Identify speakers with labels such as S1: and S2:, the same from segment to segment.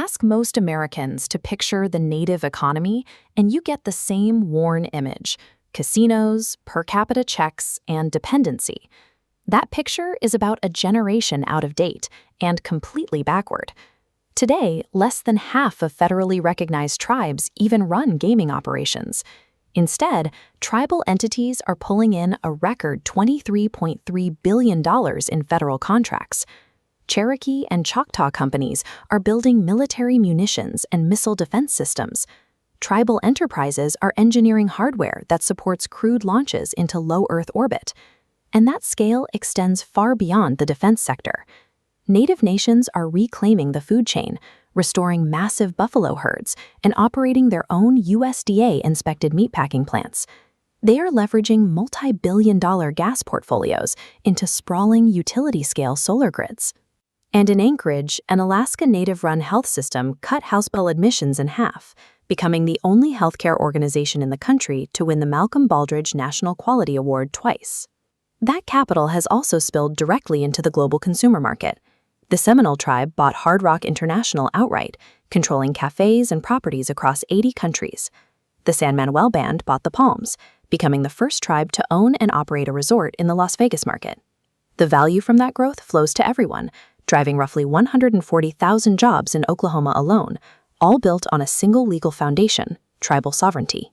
S1: Ask most Americans to picture the native economy, and you get the same worn image: casinos, per capita checks, and dependency. That picture is about a generation out of date and completely backward. Today, less than half of federally recognized tribes even run gaming operations. Instead, tribal entities are pulling in a record $23.3 billion in federal contracts. Cherokee and Choctaw companies are building military munitions and missile defense systems. Tribal enterprises are engineering hardware that supports crewed launches into low Earth orbit. And that scale extends far beyond the defense sector. Native nations are reclaiming the food chain, restoring massive buffalo herds, and operating their own USDA-inspected meatpacking plants. They are leveraging multi-billion-dollar gas portfolios into sprawling utility-scale solar grids. And in Anchorage, an Alaska Native-run health system cut house bill admissions in half, becoming the only healthcare organization in the country to win the Malcolm Baldrige National Quality Award twice. That capital has also spilled directly into the global consumer market. The Seminole tribe bought Hard Rock International outright, controlling cafes and properties across 80 countries. The San Manuel Band bought the Palms, becoming the first tribe to own and operate a resort in the Las Vegas market. The value from that growth flows to everyone, driving roughly 140,000 jobs in Oklahoma alone, all built on a single legal foundation: tribal sovereignty.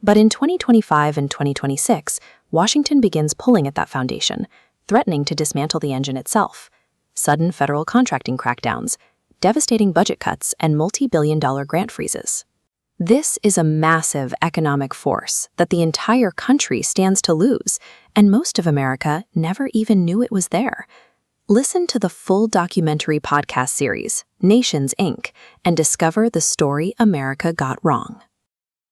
S1: But in 2025 and 2026, Washington begins pulling at that foundation, threatening to dismantle the engine itself. Sudden federal contracting crackdowns, devastating budget cuts, and multi-billion-dollar grant freezes. This is a massive economic force that the entire country stands to lose, and most of America never even knew it was there. Listen to the full documentary podcast series, Nations, Inc., and discover the story America got wrong.